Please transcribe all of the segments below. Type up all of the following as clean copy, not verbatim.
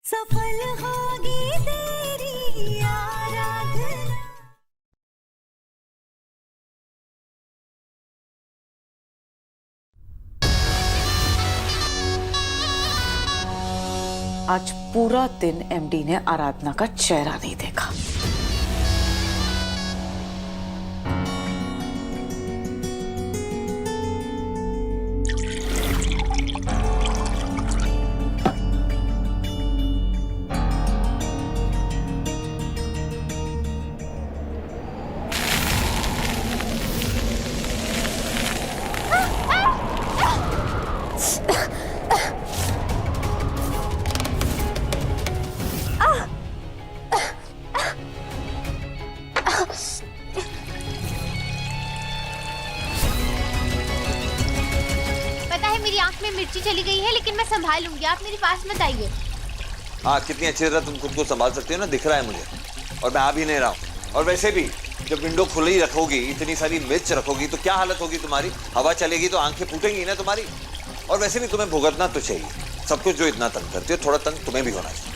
सफल होगी तेरी आराधना। आज पूरा दिन एमडी ने आराधना का चेहरा नहीं देखा। मेरी आंख में मिर्ची चली गई है, लेकिन मैं संभाल लूंगी। आप मेरे पास मत आइए। हाँ, कितनी अच्छी तरह तुम खुद को संभाल सकती हो ना, दिख रहा है मुझे। और मैं आ भी नहीं रहा हूँ। और वैसे भी जब विंडो खुली रखोगी, इतनी सारी मिर्च रखोगी, तो क्या हालत होगी तुम्हारी? हवा चलेगी तो आंखें फूटेंगी ना तुम्हारी। और वैसे भी तुम्हें भुगतना तो चाहिए सब कुछ जो इतना तंग करती हो। थोड़ा तंग तुम्हें भी होना चाहिए।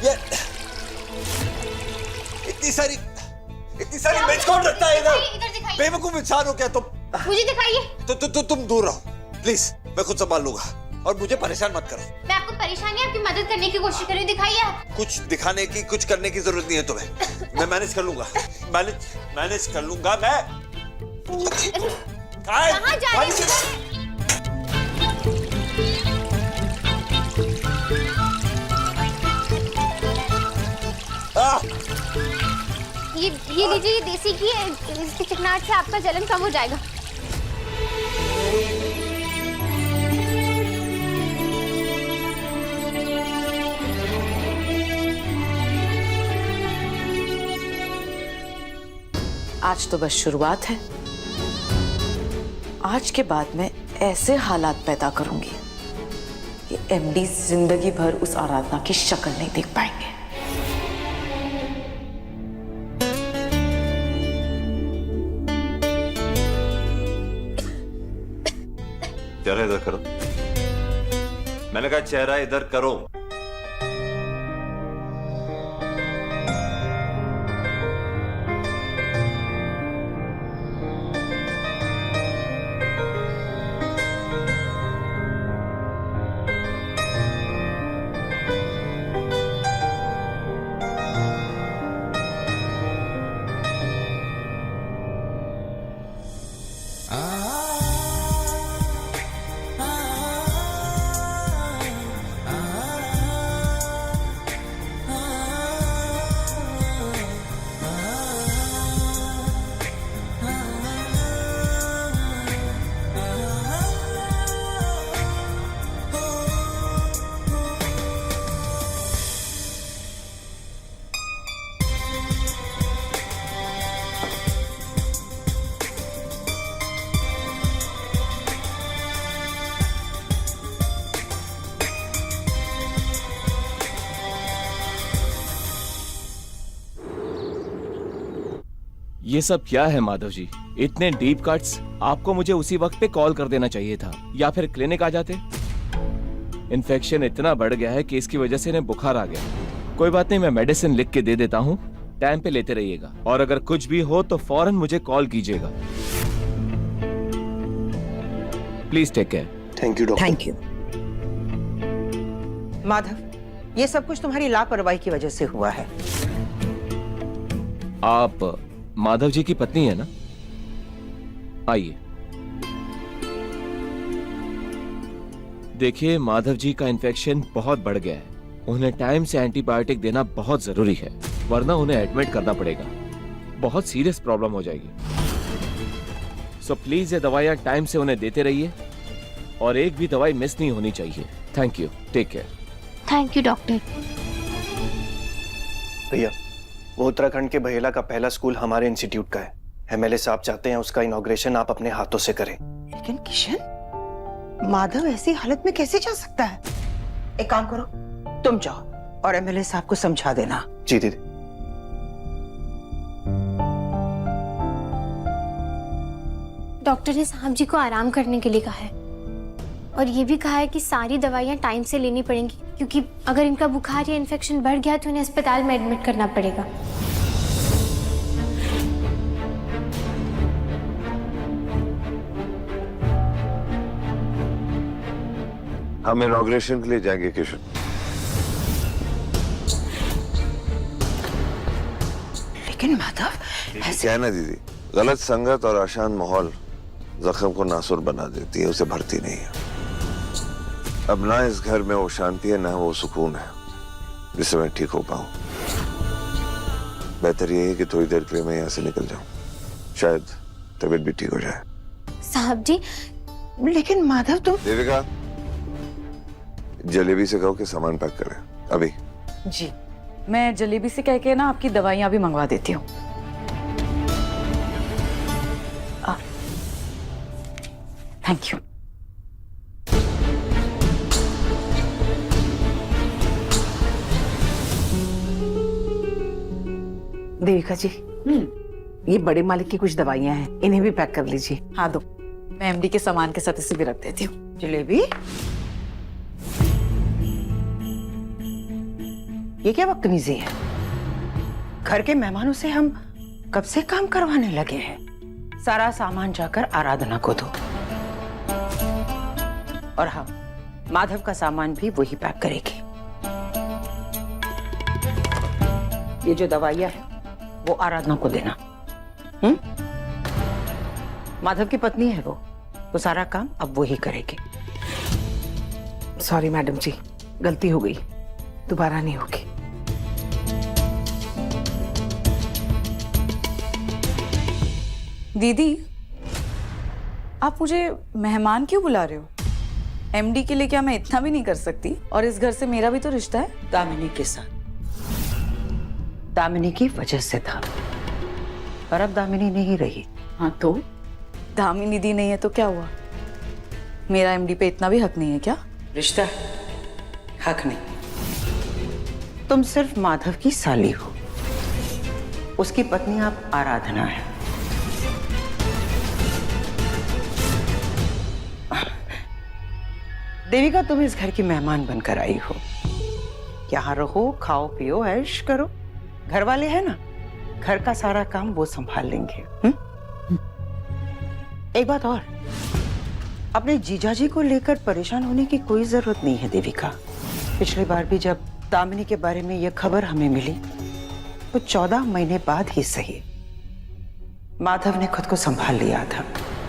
ये इतनी सारी मिर्च कौन रखता है इधर? बेवकूफ इंसान हो क्या तुम? मुझे दिखाइए। तो तुम दूर रहो प्लीज, मैं खुद संभाल लूंगा। और मुझे परेशान मत करो। मैं आपको परेशान नहीं, आपकी मदद करने की कोशिश कर रही हूँ। दिखाइए आप। कुछ दिखाने की, कुछ करने की जरूरत नहीं है तुम्हें। मैं मैनेज कर लूंगा। मैनेज कर लूंगा मैं। कहाँ जा रही हो? ये लीजिए, ये देसी घी है। इसकी चिकनाहट से आपका जलन कम हो जाएगा। आज तो बस शुरुआत है। आज के बाद मैं ऐसे हालात पैदा करूंगी कि एमडी जिंदगी भर उस आराधना की शक्ल नहीं देख पाएंगे। चेहरा इधर करो। मैंने कहा चेहरा इधर करो। ये सब क्या है माधव जी? इतने डीप कट्स, आपको मुझे उसी वक्त पे कॉल कर देना चाहिए था, या फिर क्लिनिक आ जाते। इन्फेक्शन इतना बढ़ गया है कि इसकी वजह से इन्हें बुखार आ गया। कोई बात नहीं, मैं मेडिसिन लिख के दे देता हूँ, टाइम पे लेते रहिएगा। और अगर कुछ भी हो तो फौरन मुझे कॉल कीजिएगा। Please take care. Thank you doctor. Thank you. Madhav, ये सब कुछ तुम्हारी लापरवाही की वजह से हुआ है। आप माधव जी की पत्नी है ना? आइए। देखिए, माधव जी का इन्फेक्शन बहुत बढ़ गया है। उन्हें टाइम से एंटीबायोटिक देना बहुत जरूरी है, वरना उन्हें एडमिट करना पड़ेगा। बहुत सीरियस प्रॉब्लम हो जाएगी। सो प्लीज ये दवाइयां टाइम से उन्हें देते रहिए, और एक भी दवाई मिस नहीं होनी चाहिए। Thank you, take care. Thank you doctor. भैया, वो उत्तराखंड के बहेला का पहला स्कूल हमारे इंस्टीट्यूट का है। एमएलए साहब चाहते हैं उसका इनॉग्रेशन आप अपने हाथों से करें। लेकिन किशन, माधव ऐसी हालत में कैसे जा सकता है? एक काम करो, तुम जाओ और एमएलए साहब को समझा देना। जी दीदी। डॉक्टर ने साहब जी को आराम करने के लिए कहा है। और ये भी कहा है कि सारी दवाइयाँ टाइम से लेनी पड़ेंगी, क्योंकि अगर इनका बुखार या इन्फेक्शन बढ़ गया तो इन्हें अस्पताल में एडमिट करना पड़ेगा। हम इनॉग्रेशन के लिए जाएंगे किशन। लेकिन माधव क्या है ना दीदी, गलत संगत और अशांत माहौल जख्म को नासुर बना देती है, उसे भरती नहीं है। अब ना इस घर में वो शांति है, ना वो सुकून है जिससे मैं ठीक हो पाऊं। बेहतर ये है कि थोड़ी देर के लिए मैं यहाँ से निकल जाऊं, शायद तबीयत भी ठीक हो जाए। साहब जी, लेकिन माधव तुम। देविका, जलेबी से कहो कि सामान पैक करें अभी। जी, मैं जलेबी से कह के ना आपकी दवाइयाँ भी मंगवा देती हूँ। Thank you. देविका जी, ये बड़े मालिक की कुछ दवाइयां हैं, इन्हें भी पैक कर लीजिए। हाँ दो, मैं एमडी के सामान के साथ इसे भी रख देती हूँ। जलेबी, ये क्या बदतमीजी है? घर के मेहमानों से हम कब से काम करवाने लगे हैं। सारा सामान जाकर आराधना को दो। और हाँ, माधव का सामान भी वही पैक करेगी। ये जो दवाइयां है वो आराधना को देना। माधव की पत्नी है वो सारा काम अब वो ही करेगी। सॉरी मैडम जी, गलती हो गई, दोबारा नहीं होगी। दीदी, आप मुझे मेहमान क्यों बुला रहे हो? एमडी के लिए क्या मैं इतना भी नहीं कर सकती? और इस घर से मेरा भी तो रिश्ता है। दामिनी के साथ, दामिनी की वजह से था, पर अब दामिनी नहीं रही। हाँ तो दामिनी दी नहीं है तो क्या हुआ? मेरा एमडी पे इतना भी हक नहीं है क्या? रिश्ता है, हक नहीं। तुम सिर्फ माधव की साली हो, उसकी पत्नी आप आराधना है। देविका, तुम इस घर की मेहमान बनकर आई हो। यहाँ रहो, खाओ पियो, ऐश करो। घर वाले हैं ना, घर का सारा काम वो संभाल लेंगे। एक बात और, अपने जीजाजी को लेकर परेशान होने की कोई जरूरत नहीं है देविका। पिछली बार भी जब दामिनी के बारे में यह खबर हमें मिली तो 14 महीने बाद ही सही माधव ने खुद को संभाल लिया था।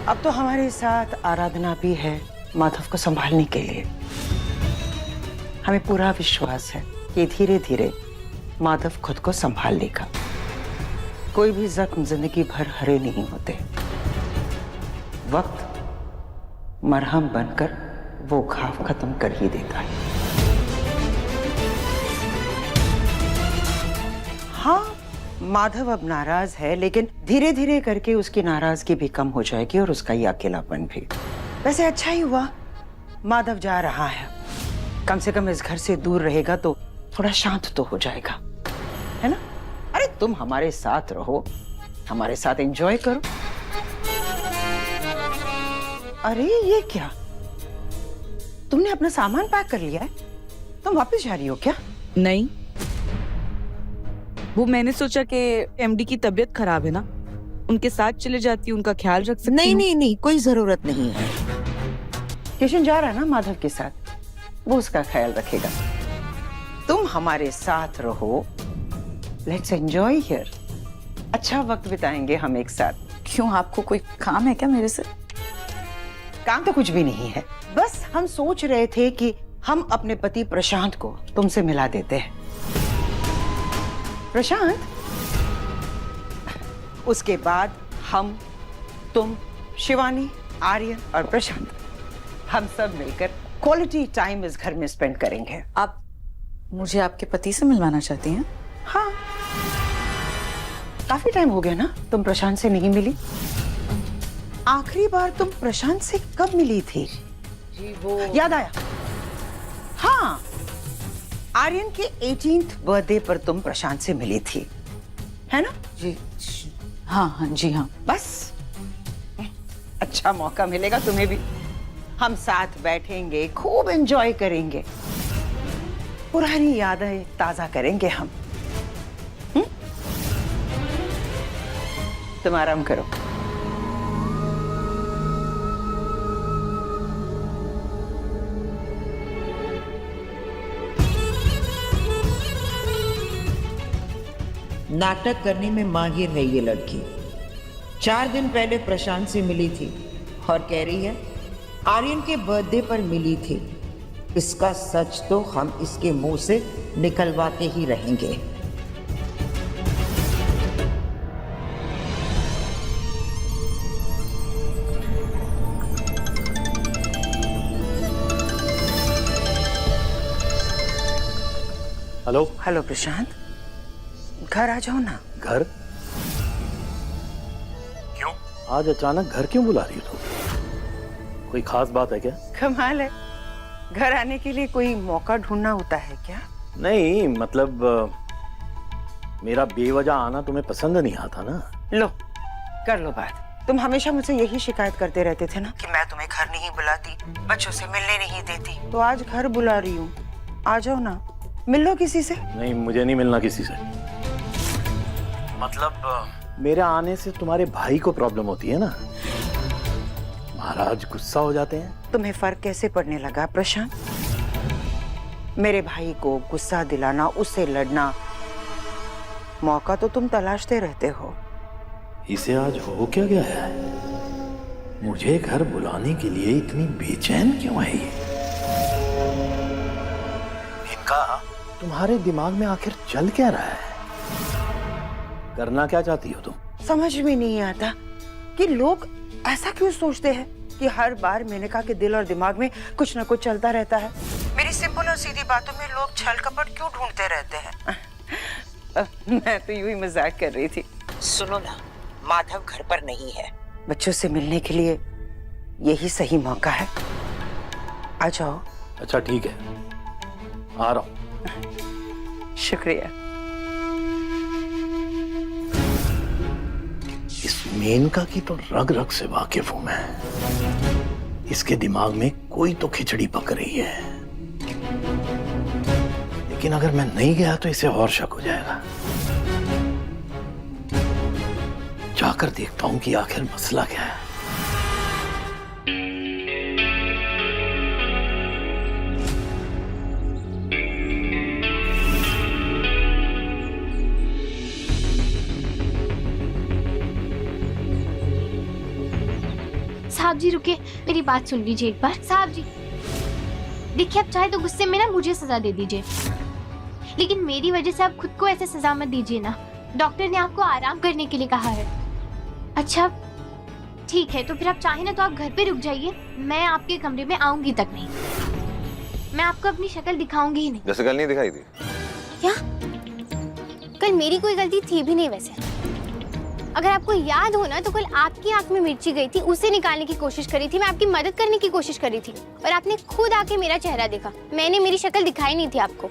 अब तो हमारे साथ आराधना भी है माधव को संभालने के लिए। हमें पूरा विश्वास है कि धीरे धीरे माधव खुद को संभाल लेगा। कोई भी जख्म जिंदगी भर हरे नहीं होते। वक्त मरहम बनकर वो घाव खत्म कर ही देता है। हाँ, माधव अब नाराज है, लेकिन धीरे धीरे करके उसकी नाराजगी भी कम हो जाएगी और उसका ये अकेलापन भी। वैसे अच्छा ही हुआ माधव जा रहा है, कम से कम इस घर से दूर रहेगा तो थोड़ा शांत तो हो जाएगा, है ना? अरे तुम हमारे साथ रहो, हमारे साथ एंजॉय करो। अरे ये क्या, तुमने अपना सामान पैक कर लिया है? तुम वापस जा रही हो क्या? नहीं, वो मैंने सोचा कि एमडी की तबीयत खराब है ना, उनके साथ चले जाती हूँ, उनका ख्याल रख सकती हूँ। नहीं नहीं नहीं, कोई जरूरत नहीं है। किशन जा रहा है ना माधव के साथ, वो उसका ख्याल रखेगा। तुम हमारे साथ रहो, लेट्स एंजॉय हियर। अच्छा वक्त बिताएंगे हम एक साथ। क्यों, आपको कोई काम है क्या मेरे से? काम तो कुछ भी नहीं है, बस हम सोच रहे थे कि हम अपने पति प्रशांत को तुमसे मिला देते हैं। प्रशांत, उसके बाद हम, तुम, शिवानी, आर्यन और प्रशांत, हम सब मिलकर क्वालिटी टाइम इस घर में स्पेंड करेंगे। आप मुझे आपके पति से मिलवाना चाहती हैं? हाँ, काफी टाइम हो गया ना तुम प्रशांत से नहीं मिली। आखिरी बार तुम प्रशांत से कब मिली थी? जी वो याद आया, हाँ, आर्यन के 18th बर्थडे पर तुम प्रशांत से मिली थी, है ना? जी हाँ हाँ जी हाँ। बस अच्छा मौका मिलेगा तुम्हें भी हम साथ बैठेंगे, खूब एंजॉय करेंगे, पुरानी यादें ताजा करेंगे हम। तुम आराम करो। नाटक करने में माहिर है ये लड़की। 4 दिन पहले प्रशांत से मिली थी और कह रही है आर्यन के बर्थडे पर मिली थी। इसका सच तो हम इसके मुंह से निकलवाते ही रहेंगे। हेलो। हेलो प्रशांत, घर आ जाओ ना। घर? क्यों आज अचानक घर क्यों बुला रही हो तुम? कोई खास बात है क्या? कमाल है, घर आने के लिए कोई मौका ढूंढना होता है क्या? नहीं मतलब मेरा बेवजह आना तुम्हें पसंद नहीं आता ना। लो कर लो बात। तुम हमेशा मुझसे यही शिकायत करते रहते थे ना कि मैं तुम्हें घर नहीं बुलाती, बच्चों से मिलने नहीं देती। तो आज घर बुला रही हूँ, आ जाओ ना, मिल लो किसी से। नहीं मुझे नहीं मिलना किसी से। मतलब मेरे आने से तुम्हारे भाई को प्रॉब्लम होती है ना, महाराज गुस्सा हो जाते हैं। तुम्हें फर्क कैसे पड़ने लगा प्रशांत? मेरे भाई को गुस्सा दिलाना, उससे लड़ना, मौका तो तुम तलाशते रहते हो। इसे आज हो क्या गया है? मुझे घर बुलाने के लिए इतनी बेचैन क्यों है ये? इनका तुम्हारे दिमाग में आखिर चल क्या रहा है? करना क्या चाहती हो तुम? समझ में नहीं आता कि लोग ऐसा क्यों सोचते हैं कि हर बार मेनका के दिल और दिमाग में कुछ न कुछ चलता रहता है। मेरी सिंपल और सीधी बातों में लोग छल कपट क्यों ढूंढते रहते हैं? मैं तो यूं ही मजाक कर रही थी। सुनो ना, माधव घर पर नहीं है। बच्चों से मिलने के लिए यही सही मौका है, आ जाओ। अच्छा ठीक है, आ रहा हूं। शुक्रिया। इस मेनका की तो रग रग से वाकिफ हूं मैं। इसके दिमाग में कोई तो खिचड़ी पक रही है, लेकिन अगर मैं नहीं गया तो इसे और शक हो जाएगा। जाकर देखता हूं कि आखिर मसला क्या है। साहब जी रुके, मेरी बात सुन लीजिए एक बार। साहब जी देखिए, आप चाहे तो गुस्से में ना मुझे सजा दे दीजिए, लेकिन मेरी वजह से आप खुद को ऐसे सजा मत दीजिए ना। डॉक्टर ने आपको आराम करने के लिए कहा है। अच्छा ठीक है, तो फिर आप चाहे ना तो आप घर पे रुक जाइए, मैं आपके कमरे में आऊंगी तक नहीं। मैं आपको अपनी शक्ल दिखाऊंगी ही नहीं। जैसे कल नहीं दिखाई थी क्या? कल मेरी कोई गलती थी भी नहीं वैसे। अगर आपको याद हो ना तो कल आपकी आंख में मिर्ची गई थी, उसे निकालने की कोशिश करी थी, मैं आपकी मदद करने की कोशिश करी थी, और आपने खुद आके मेरा चेहरा देखा। मैंने मेरी शक्ल दिखाई नहीं थी आपको।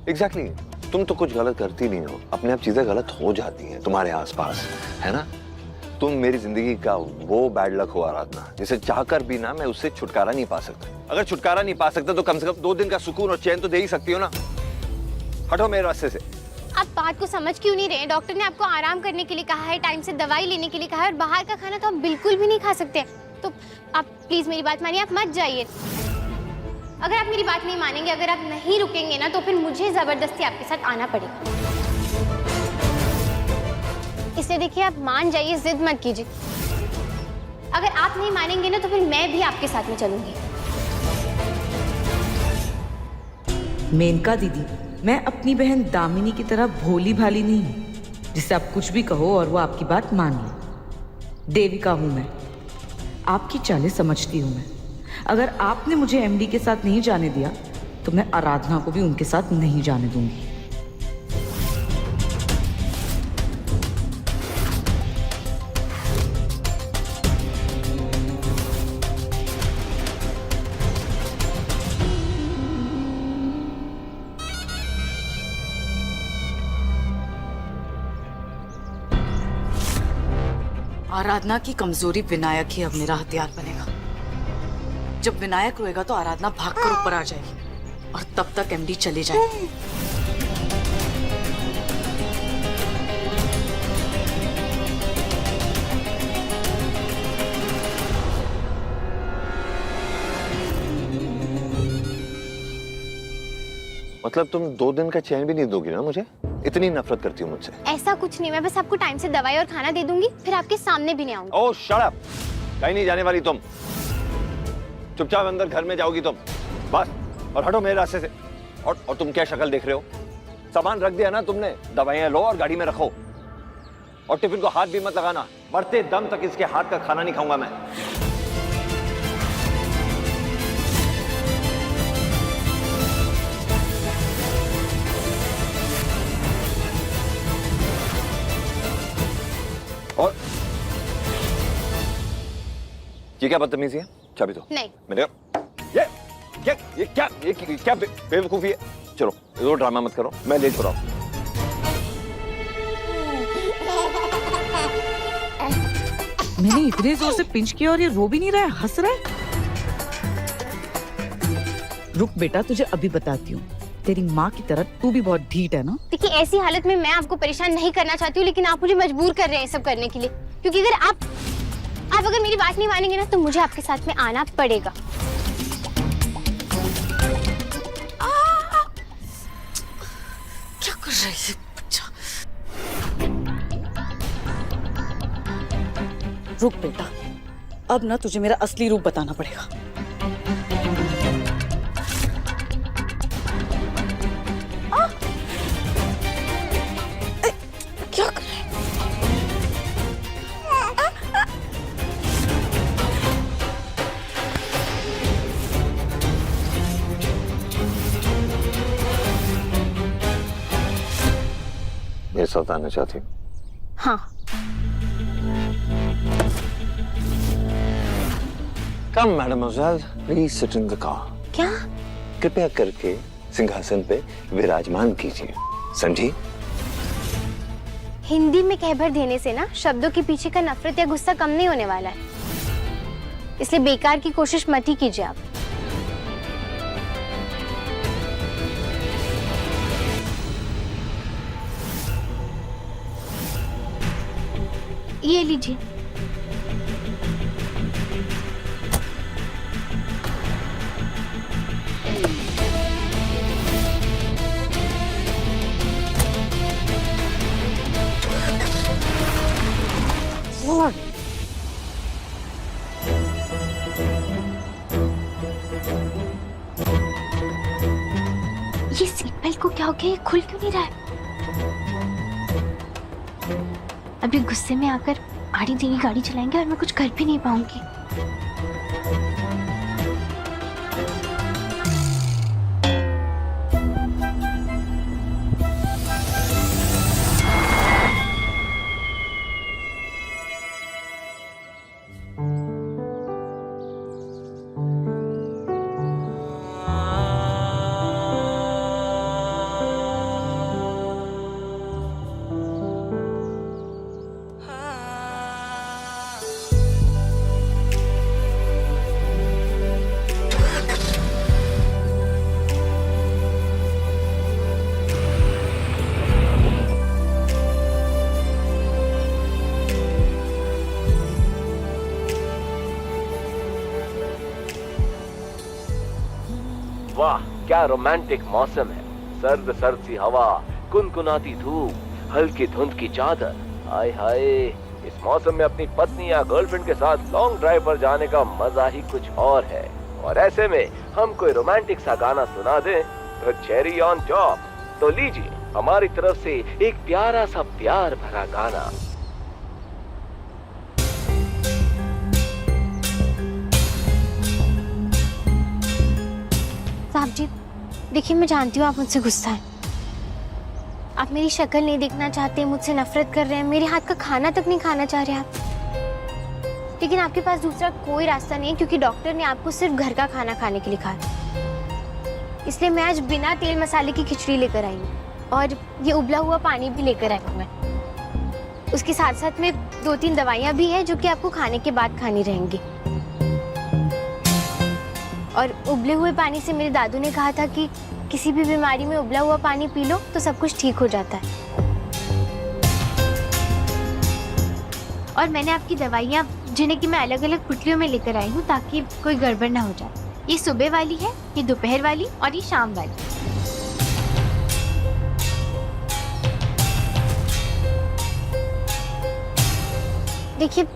एग्जैक्टली तुम तो कुछ गलत करती नहीं हो, अपने आप चीजें गलत हो जाती हैं तुम्हारे आसपास, है ना? तुम मेरी जिंदगी का वो बैड लक हो आराधना, जिसे चाहकर भी ना मैं उससे छुटकारा नहीं पा सकता। अगर छुटकारा नहीं पा सकता तो कम से कम 2 दिन का सुकून और चैन तो दे ही सकती हो ना। हटो मेरे रास्ते से। आप बात को समझ क्यों नहीं रहे? डॉक्टर ने आपको आराम करने के लिए कहा है, टाइम से दवाई लेने के लिए कहा है, और बाहर का खाना तो आप बिल्कुल भी नहीं खा सकते। तो आप प्लीज मेरी बात मानिए, आप मत जाइए। अगर आप मेरी बात नहीं मानेंगे, अगर आप नहीं रुकेंगे ना, तो फिर मुझे जबरदस्ती आपके साथ आना पड़ेगा। इसलिए देखिए, आप मान जाइए, जिद मत कीजिए। अगर आप नहीं मानेंगे ना तो फिर मैं भी आपके साथ में चलूंगी। मेनका दीदी, मैं अपनी बहन दामिनी की तरह भोली भाली नहीं हूँ जिससे आप कुछ भी कहो और वो आपकी बात मान ले। देविका हूँ मैं, आपकी चालें समझती हूँ मैं। अगर आपने मुझे एमडी के साथ नहीं जाने दिया तो मैं आराधना को भी उनके साथ नहीं जाने दूंगी। आराधना की कमजोरी विनायक ही अब मेरा हथियार बनेगा। जब विनायक रोएगा तो आराधना भागकर ऊपर आ जाएगी और तब तक एमडी चले जाएंगे। मतलब तुम 2 दिन का चैन भी नहीं दोगी ना मुझे? इतनी नफरत करती हो मुझसे? ऐसा कुछ नहीं, मैं बस आपको टाइम से दवाई और खाना दे दूंगी, फिर आपके सामने भी नहीं आऊंगी। ओह शट अप! कहीं नहीं जाने वाली तुम। चुपचाप अंदर घर में जाओगी तुम, बस। और हटो मेरे रास्ते से। और तुम क्या शक्ल देख रहे हो? सामान रख दिया ना तुमने, दवाइयां लो और गाड़ी में रखो। और टिफिन को हाथ भी मत लगाना, मरते दम तक इसके हाथ का खाना नहीं खाऊंगा मैं। और ये क्या बदतमीजी है? चाबी दो। नहीं। मैंने ये क्या बेवकूफी है? चलो ये ड्रामा मत करो, मैं लेट हो रहा हूं। मैंने इतने जोर से पिंच किया और ये रो भी नहीं रहा है, हंस रहा है। रुक बेटा, तुझे अभी बताती हूँ। तेरी माँ की तरह तू भी बहुत ढीठ है ना। देखिए, ऐसी हालत में मैं आपको परेशान नहीं करना चाहती हूँ, लेकिन आप मुझे मजबूर कर रहे हैं सब करने के लिए। क्योंकि अगर आप अगर मेरी बात नहीं मानेंगे ना, तो मुझे आपके साथ में आना पड़ेगा। क्या कर रही है बच्चा? रुक बेटा, अब ना तुझे मेरा असली रूप बताना पड़ेगा। क्या कर रहे हैं? मेरे साथ आना चाहती हूँ? हाँ। Come mademoiselle, please sit in the car. क्या? कृपया करके सिंहासन पे विराजमान कीजिए, समझी? हिंदी में कहभर देने से ना शब्दों के पीछे का नफरत या गुस्सा कम नहीं होने वाला है, इसलिए बेकार की कोशिश मत ही कीजिए आप। ये लीजिए। ये सीट बेल्ट को क्या हो गया? ये खुल क्यों नहीं रहा है? अभी गुस्से में आकर आड़ी तेरी गाड़ी चलाएंगे और मैं कुछ कर भी नहीं पाऊंगी। वाह, क्या रोमांटिक मौसम है। सर्द सर्द सी हवा, कुनकुनाती धूप, हल्की धुंध की चादर। हाय हाय, इस मौसम में अपनी पत्नी या गर्लफ्रेंड के साथ लॉन्ग ड्राइव पर जाने का मजा ही कुछ और है। और ऐसे में हम कोई रोमांटिक सा गाना सुना दें तो चेरी ऑन टॉप। तो लीजिए हमारी तरफ से एक प्यारा सा प्यार भरा गाना। साहब जी, देखिए मैं जानती हूँ आप मुझसे गुस्सा है, आप मेरी शक्ल नहीं देखना चाहते, मुझसे नफरत कर रहे हैं, मेरे हाथ का खाना तक नहीं खाना चाह रहे आप। लेकिन आपके पास दूसरा कोई रास्ता नहीं है, क्योंकि डॉक्टर ने आपको सिर्फ घर का खाना खाने के लिए कहा। इसलिए मैं आज बिना तेल मसाले की खिचड़ी लेकर आई हूँ और ये उबला हुआ पानी भी लेकर आई हूँ मैं। उसके साथ साथ में 2-3 दवाइयाँ भी हैं जो कि आपको खाने के बाद खानी रहेंगी। और उबले हुए पानी से मेरे दादू ने कहा था कि किसी भी बीमारी में उबला हुआ पानी पी लो तो सब कुछ ठीक हो जाता है। और मैंने आपकी दवाइयाँ जिन्हें कि मैं अलग अलग पुतलियों में लेकर आई हूँ ताकि कोई गड़बड़ ना हो जाए। ये सुबह वाली है, ये दोपहर वाली और ये शाम वाली। देखिए,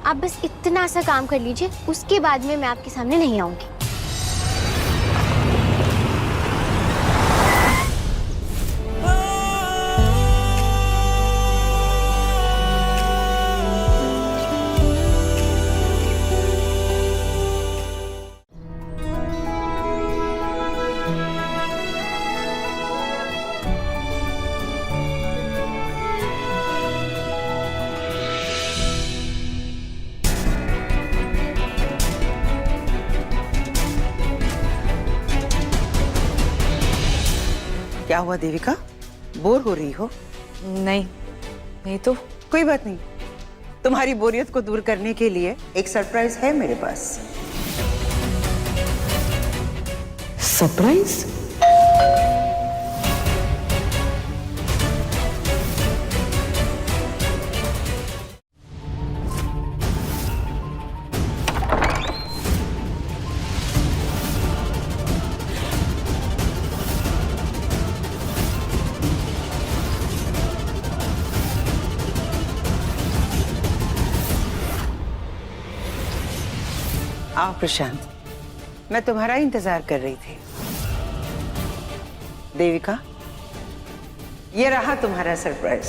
आप बस इतना सा काम कर लीजिए, उसके बाद में मैं आपके सामने नहीं आऊंगी। क्या हुआ देविका, बोर हो रही हो? नहीं, नहीं तो कोई बात नहीं, तुम्हारी बोरियत को दूर करने के लिए एक सरप्राइज है मेरे पास। सरप्राइज? आओ प्रशांत, मैं तुम्हारा इंतजार कर रही थी। देविका, ये रहा तुम्हारा सरप्राइज।